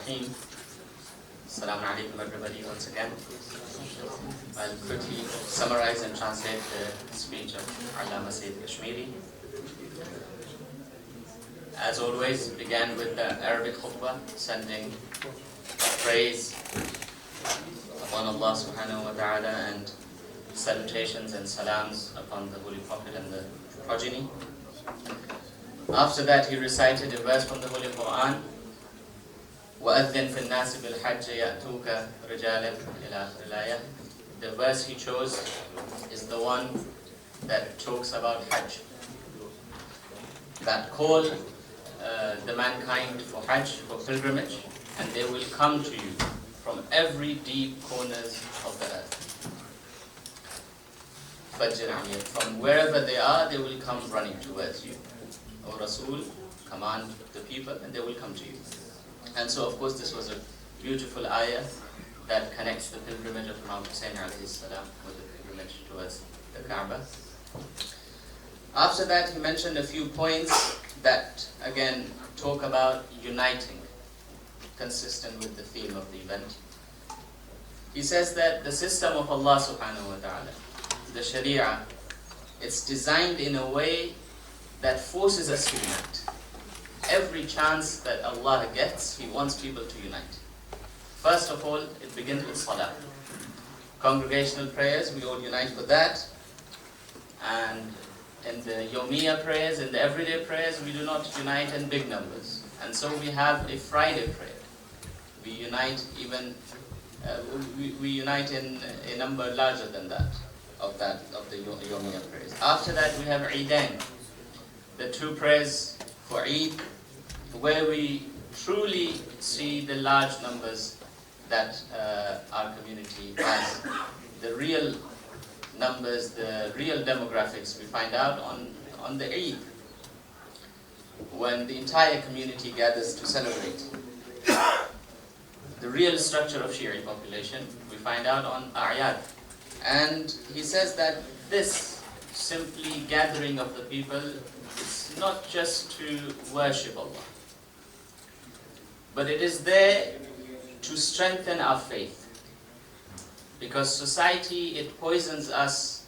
Rahim. Assalamu alaikum everybody once again. I'll quickly summarize and translate the speech of Allama Sayyid Kashmiri. As always, began with the Arabic khutbah, sending praise upon Allah subhanahu wa ta'ala and salutations and salams upon the Holy Prophet and the progeny. After that, he recited a verse from the Holy Quran, وَأَذِّن فِي النَّاسِ بِالْحَجِّ يَأْتُوكَ رِجَالًا إِلَى آخِرِ الْآيَةِ. The verse he chose is the one that talks about Hajj, that call the mankind for Hajj, for pilgrimage, and they will come to you from every deep corners of the earth. From wherever they are, they will come running towards you. O Rasul, command the people and they will come to you. And so, of course, this was a beautiful ayah that connects the pilgrimage of Imam Hussain alayhi salam with the pilgrimage towards the Kaaba. After that, he mentioned a few points that, again, talk about uniting, consistent with the theme of the event. He says that the system of Allah subhanahu wa ta'ala, the Sharia, it's designed in a way that forces us to unite. Every chance that Allah gets, He wants people to unite. First of all, it begins with Salah. Congregational prayers, we all unite for that. And in the Yawmiyah prayers, in the everyday prayers, we do not unite in big numbers. And so we have a Friday prayer. We unite even, we unite in a number larger than that, of the Yawmiyah prayers. After that, we have Eidain, the two prayers for Eid, where we truly see the large numbers that our community has. The real numbers, the real demographics we find out on the Eid, when the entire community gathers to celebrate. The real structure of Shi'i population we find out on A'yad. And he says that this simply gathering of the people is not just to worship Allah, but it is there to strengthen our faith. Because society, it poisons us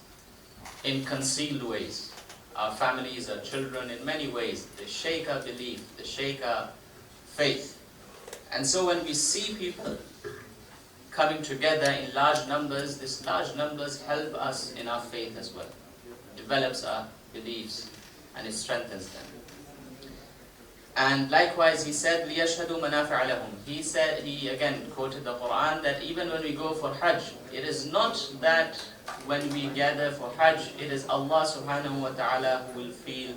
in concealed ways. Our families, our children, in many ways. They shake our belief, they shake our faith. And so when we see people coming together in large numbers, these large numbers help us in our faith as well. Develops our beliefs and it strengthens them. And likewise, he said, لِيَشْهَدُوا مَنَافِعَ لَهُمْ. He again quoted the Quran that even when we go for Hajj, it is not that when we gather for Hajj, it is Allah subhanahu wa ta'ala who will feel,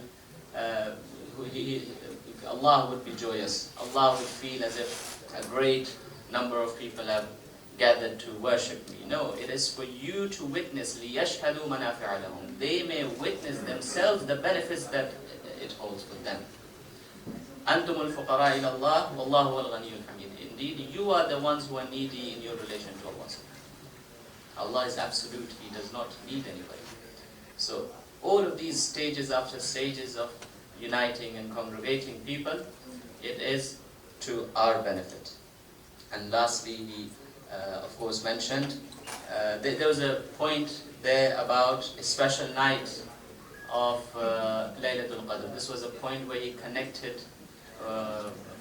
Allah would be joyous. Allah would feel as if a great number of people have gathered to worship me. No, it is for you to witness, لِيَشْهَدُوا مَنَافِعَ لَهُمْ. They may witness themselves the benefits that it holds with them. أَنْتُمُ الْفُقَرَاءِ إِلَى اللَّهِ وَاللَّهُ هُوَ الْغَنِيُّ الْحَمِيدُ. Indeed, you are the ones who are needy in your relation to Allah. Allah is absolute, He does not need anybody. So, all of these stages after stages of uniting and congregating people, it is to our benefit. And lastly, he of course mentioned, there was a point there about a special night of Laylatul Qadr. This was a point where he connected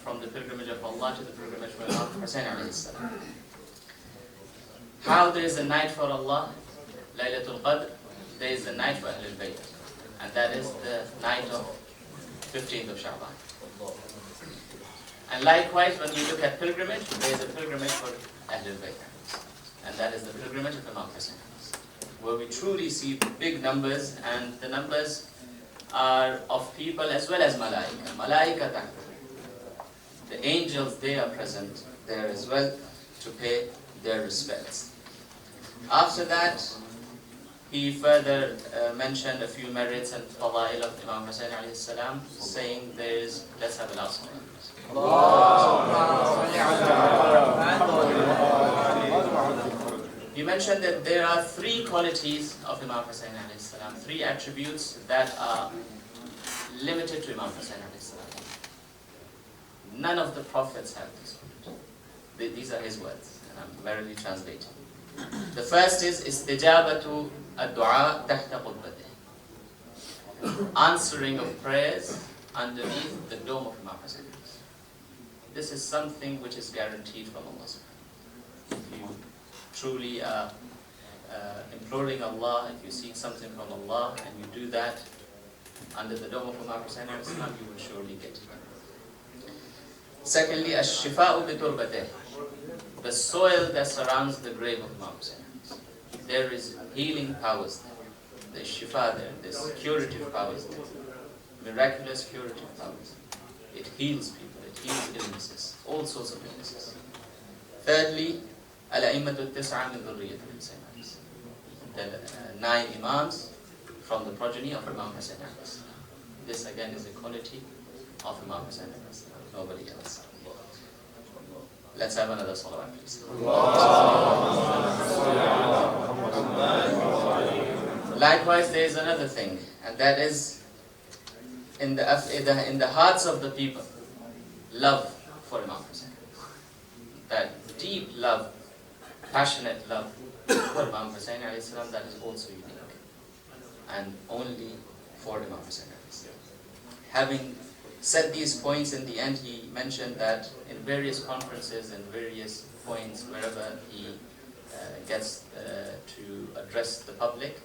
from the pilgrimage of Allah to the pilgrimage of Imam Hussain alayhi salam. How there is a night for Allah, Laylatul Qadr, there is a night for Ahlul Bayt. And that is the night of 15th of Sha'ban. And likewise, when you look at pilgrimage, there is a pilgrimage for Ahlul Bayt. And that is the pilgrimage of Imam Hussain, where we truly see big numbers, and the numbers are of people as well as malaika. Malaika tahta. The angels, they are present there as well to pay their respects. After that, he further mentioned a few merits and fadail of Imam Hussain alayhi salam, saying there is, let's have a last one. He mentioned that there are three qualities of Imam Hussain alayhi salam, three attributes that are limited to Imam Hussain alayhi salam. None of the prophets have this quality. These are his words, and I'm merely translating. The first is استجابة الدعاء تحت قبته, answering of prayers underneath the dome of Imam Hussain. This is something which is guaranteed from Allah. If you truly are imploring Allah, if you seek something from Allah, and you do that under the dome of Imam Hussain, you will surely get it. Secondly, Alshifa بتربته, the soil that surrounds the grave of Imam Hussain. There is healing powers there. There's shifa there, there's curative powers there. Miraculous curative powers. It heals people, it heals illnesses, all sorts of illnesses. Thirdly, الأئمة التسعة من ذرية الحسين. The 9 Imams from the progeny of Imam Hussain. This again is the quality of Imam Hussain, nobody else. Let's have another salawat, please. Likewise, there is another thing, and that is in the hearts of the people, love for Imam Hussain. That deep love, passionate love for Imam Hussain, that is also unique, and only for Imam Hussain. Having said these points, in the end he mentioned that in various conferences and various points wherever he gets to address the public,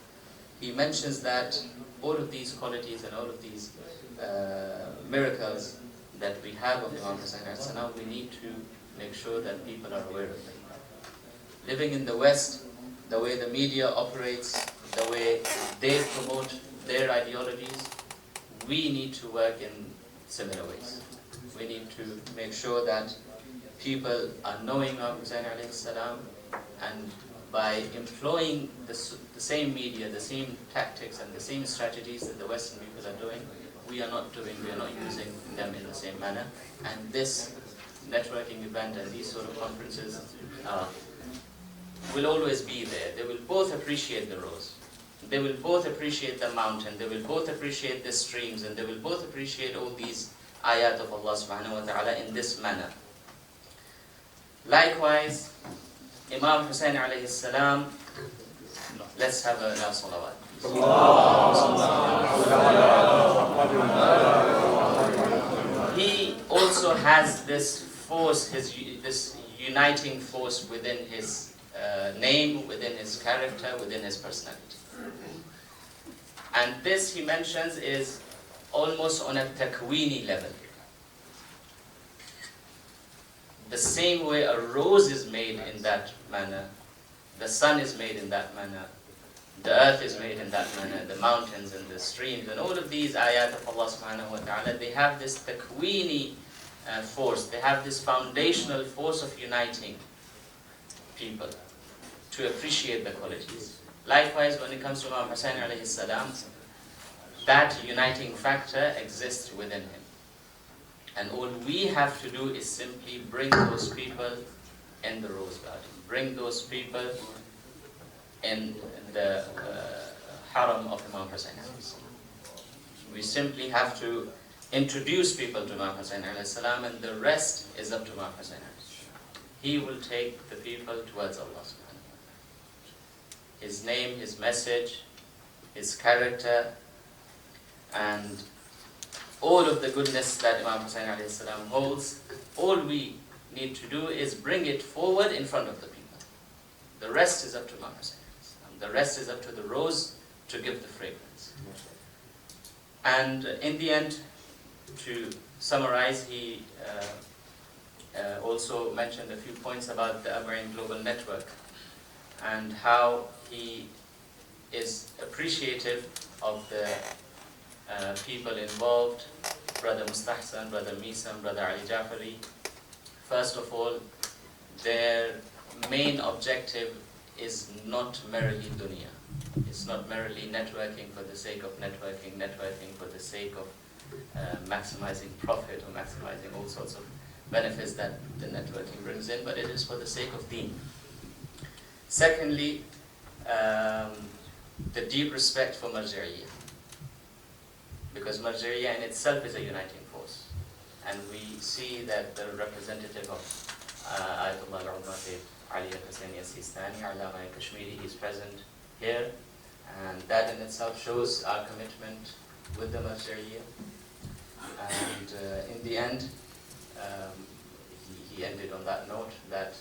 he mentions that all of these qualities and all of these miracles that we have of Imam Hussain, so now we need to make sure that people are aware of them. Living in the West, the way the media operates, the way they promote their ideologies, we need to work in similar ways. We need to make sure that people are knowing Imam Hussain alayhi salam, and by employing the same media, the same tactics and the same strategies that the Western people are doing, we are not using them in the same manner. And this networking event and these sort of conferences will always be there. They will both appreciate the rose. They will both appreciate the mountain, they will both appreciate the streams, and they will both appreciate all these ayat of Allah subhanahu wa ta'ala in this manner. Likewise, Imam Hussain alayhi salam, let's have a salawat. He also has this force, this uniting force within his name, within his character, within his personality. And this, he mentions, is almost on a takweeni level. The same way a rose is made in that manner, the sun is made in that manner, the earth is made in that manner, the mountains and the streams, and all of these ayat of Allah subhanahu wa ta'ala, they have this takweeni force, they have this foundational force of uniting people to appreciate the qualities. Likewise, when it comes to Imam Hussain alayhi salam, that uniting factor exists within him. And all we have to do is simply bring those people in the rose garden. Bring those people in the haram of Imam Hussain. We simply have to introduce people to Imam Hussain and the rest is up to Imam Hussain. He will take the people towards Allah. His name, his message, his character, and all of the goodness that Imam Hussain holds, all we need to do is bring it forward in front of the people. The rest is up to Imam Hussain. The rest is up to the rose to give the fragrance. And in the end, to summarize, he also mentioned a few points about the Arba'in Global Network and how he is appreciative of the people involved, Brother Mustahsan, Brother Misam, Brother Ali Jafari. First of all, their main objective is not merely dunya. It's not merely networking for the sake of networking for the sake of maximizing profit or maximizing all sorts of benefits that the networking brings in, but it is for the sake of deen. Secondly, the deep respect for Marja'iyya, because Marja'iyya in itself is a uniting force, and we see that the representative of Ayatollah al-Ummat Ali al-Husseini al-Sistani, Allama Kashmiri, he's present here, and that in itself shows our commitment with the Marja'iyya. And in the end, he ended on that note that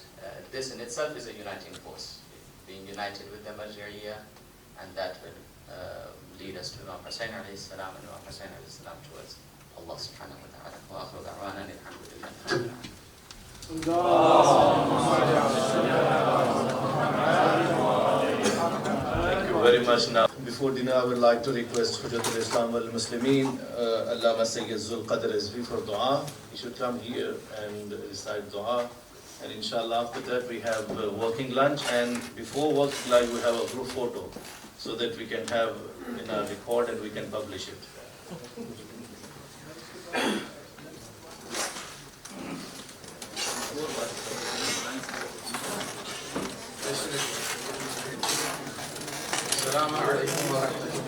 this in itself is a uniting force, being united with the Marja'iyya, and that will lead us to Imam Hussain alayhi salam and Imam Hussain alayhi salam towards Allah subhanahu wa ta'ala. Wa akhiru da'wana alhamdulillah. Thank you very much. Now, before dinner, I would like to request Hujjatul Islam wal Muslimin, Allama Sayyid Zul Qadr Rizvi for dua. He should come here and recite dua. And inshallah, after that, we have working lunch. And before working lunch, we have a group photo so that we can have in our record and we can publish it. السلام علیکم ورحمۃ اللہ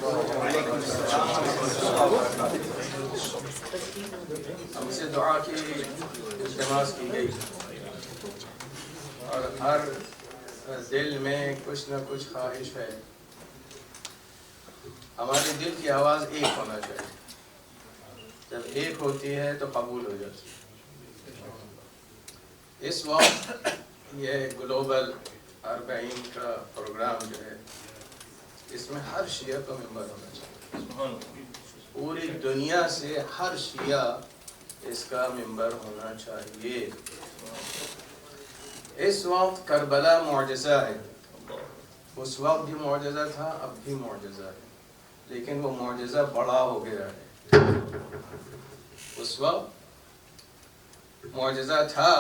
وبرکاتہ. ہم سے دعا کی التماس کی گئی اور ہر دل میں کچھ نہ کچھ خواہش ہے. ہمارے دل کی آواز ایک ہونا چاہیے. جب ایک ہوتی ہے تو قبول ہو جاتی ہے. اس وقت یہ گلوبل 40 کا پروگرام جو ہے اس میں ہر شیعہ کا ممبر ہونا چاہیے. پوری دنیا سے ہر شیعہ اس کا ممبر ہونا چاہیے. اس وقت کربلا معجزہ ہے. اس وقت بھی معجزہ تھا, اب بھی معجزہ ہے, لیکن وہ معجزہ بڑا ہو گیا ہے. اس وقت معجزہ تھا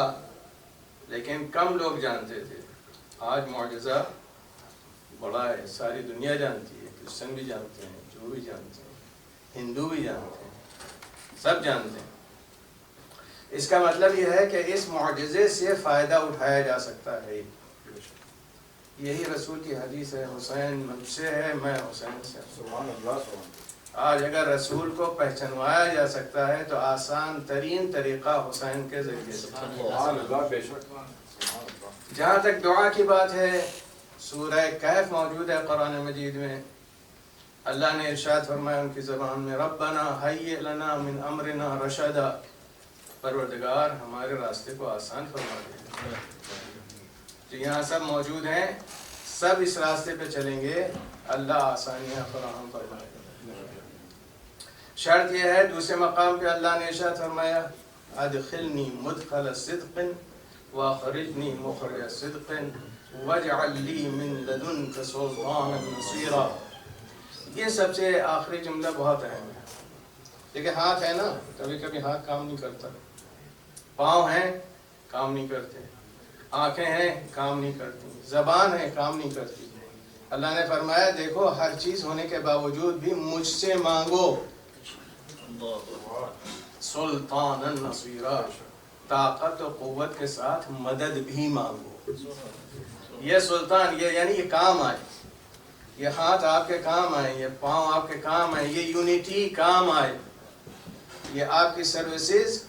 لیکن کم لوگ جانتے تھے. آج معجزہ بڑا ہے, ساری دنیا جانتی ہے. کرسچن بھی جانتے ہیں, جو بھی جانتے ہیں, ہندو بھی جانتے ہیں, سب جانتے ہیں. اس کا مطلب یہ ہے کہ اس معجزے سے فائدہ اٹھایا جا سکتا ہے. یہی رسول کی حدیث ہے, حسین مجھ سے ہے, میں حسین سے. سبحان اللہ. آج اگر رسول کو پہچانوایا جا سکتا ہے تو آسان ترین طریقہ حسین کے ذریعے سے. جہاں تک دعا کی بات ہے, سورہ کہف موجود ہے قرآن مجید میں. اللہ نے ارشاد فرمایا ان کی زبان میں, ربنا ہیئ لنا من امرنا رشدا, پروردگار ہمارے راستے کو آسان فرما دے. جو یہاں سب موجود ہیں سب اس راستے پہ چلیں گے, اللہ آسانیاں فراہم فرمائے گا. شرط یہ ہے, دوسرے مقام پہ اللہ نے ارشاد فرمایا, ادخلنی مدخل صدق واخرجنی مخرج صدق واجعل لی من لدنک سلطانا نصیرا. یہ سب سے آخری جملہ بہت اہم ہے. دیکھیں ہاتھ ہے نا, کبھی کبھی ہاتھ کام نہیں کرتا, پاؤں ہیں کام نہیں کرتے, آنکھیں ہیں کام نہیں کرتی, زبان ہے کام نہیں کرتی. اللہ نے فرمایا دیکھو ہر چیز ہونے کے باوجود بھی مجھ سے مانگو. سلطانا نصیرا, طاقت و قوت کے ساتھ مدد بھی مانگو. یہ سلطان, یہ یعنی یہ کام آئے, یہ ہاتھ آپ کے کام آئے, یہ پاؤں آپ کے کام آئے, یہ یونٹی کام آئے, یہ آپ کی سروسز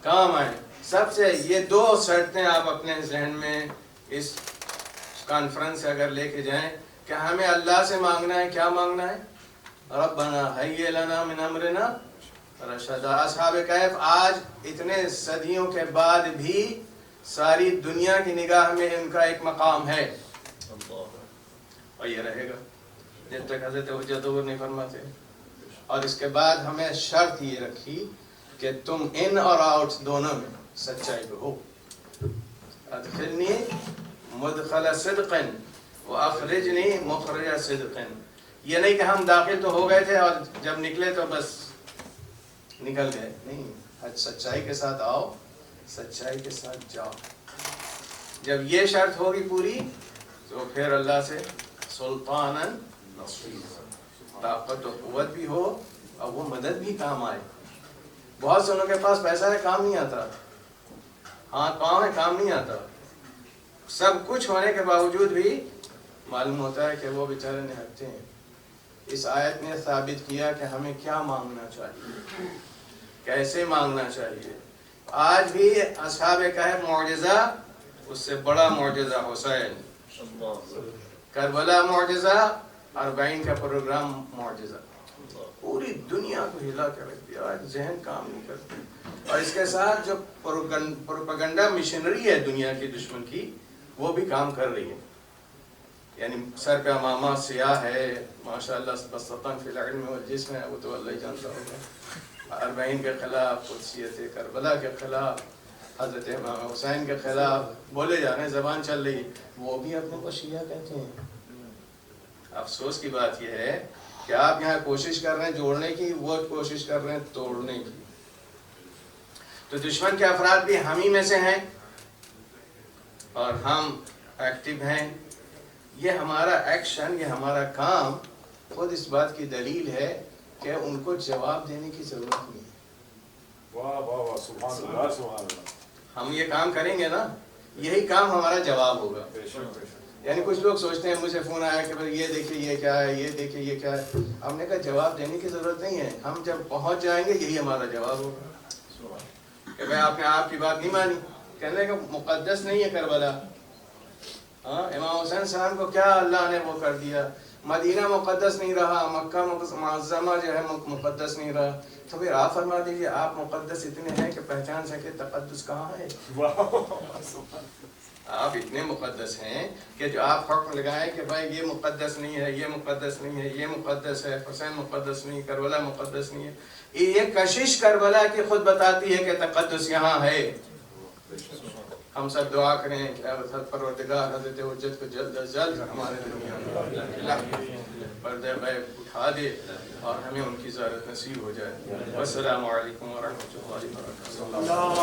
کام آئے. سب سے یہ دو شرطیں آپ اپنے ذہن میں اس کانفرنس سے اگر لے کے جائیں کہ ہمیں اللہ سے مانگنا ہے. کیا مانگنا ہے؟ ربنا ہیئ لنا من امرنا رشدا. اصحاب کہف آج اتنے صدیوں کے بعد بھی ساری دنیا کی نگاہ میں ان کا ایک مقام ہے, اور یہ رہے گا جب تک حضرت حجت عبور نہیں فرماتے. اور اس کے بعد ہمیں شرط یہ رکھی کہ تم ان اور آؤٹ دونوں میں سچائی پہ ہو. ادخلنی مدخل صدق واخرجنی مخرج صدق. یہ نہیں کہ ہم داخل تو ہو گئے تھے اور جب نکلے تو بس نکل گئے, نہیں. سچائی کے ساتھ آؤ, سچائی کے ساتھ جاؤ. جب یہ شرط ہوگی پوری تو پھر اللہ سے سلطانا نصیرا, طاقت و قوت بھی ہو اور وہ مدد بھی کام آئے. بہت سے لوگوں کے پاس پیسہ ہے, کام نہیں آتا, ہاتھ پاؤں ہے, کام نہیں آتا. سب کچھ ہونے کے باوجود بھی معلوم ہوتا ہے کہ وہ بیچارے نہتے ہیں. اس آیت نے ثابت کیا کہ ہمیں کیا مانگنا چاہیے, کیسے مانگنا چاہیے, آج بھی اصحاب کہف معجزہ، اس سے بڑا معجزہ حسین، کربلا معجزہ، 40 کا پروگرام معجزہ، پوری دنیا کو ہلا کے رکھ دیا. آج ذہن کام نہیں کرتے. اور اس کے ساتھ جو پروپیگنڈا مشنری ہے دنیا کی دشمن کی، وہ بھی کام کر رہی ہے. یعنی سر پہ امامہ سیاہ ہے، ماشاءاللہ بسطن فی العلم والجسم ہے، وہ تو اللہ ہی جانتا ہوگا. 40 کے خلاف، قدسیت کربلا کے خلاف، حضرت امام حسین کے خلاف بولے جا رہے ہیں، زبان چل رہی ہے. وہ بھی اپنے کو شیعہ کہتے ہیں. افسوس کی بات یہ ہے کہ آپ یہاں کوشش کر رہے ہیں جوڑنے کی، وہ کوشش کر رہے ہیں توڑنے کی. تو دشمن کے افراد بھی ہم ہی میں سے ہیں اور ہم ایکٹیو ہیں. یہ ہمارا ایکشن، یہ ہمارا کام خود اس بات کی دلیل ہے کہ ان کو جواب دینے کی ضرورت نہیں ہے. واہ واہ واہ، سبحان اللہ سبحان اللہ. ہم یہ کام کریں گے نا، یہی کام ہمارا جواب ہوگا. بے شک بے شک. یعنی کچھ لوگ سوچتے ہیں، مجھے فون آیا کہ بھائی یہ دیکھیے یہ کیا ہے، یہ دیکھیے یہ کیا ہے. ہم نے کہا جواب دینے کی ضرورت نہیں ہے، ہم جب پہنچ جائیں گے یہی ہمارا جواب ہوگا. کہ بھائی آپ نے آپ کی بات نہیں مانی، کہنے کا مقدس نہیں ہے کربلا. ہاں، امام حسین السلام کو کیا اللہ نے وہ کر دیا، مدینہ مقدس نہیں رہا، مکہ معظمہ جو ہے مقدس نہیں رہا. تو پھر آپ فرما دیجیے، آپ مقدس اتنے ہیں کہ پہچان سکے تقدس کہاں ہے. آپ اتنے مقدس ہیں کہ جو آپ حکم لگائیں کہ بھائی یہ مقدس نہیں ہے، یہ مقدس نہیں ہے، یہ مقدس ہے، حسین مقدس نہیں، کربلا مقدس نہیں ہے. یہ کشش کربلا کی خود بتاتی ہے کہ تقدس یہاں ہے. ہم سب دعا کریں کہ حضرت پروردگار حضرت حجت کو جلد از جلد ہمارے دنیا میں پردے غیب اٹھا دے اور ہمیں ان کی زیارت نصیب ہو جائے. والسلام علیکم ورحمۃ اللہ وبرکاتہ.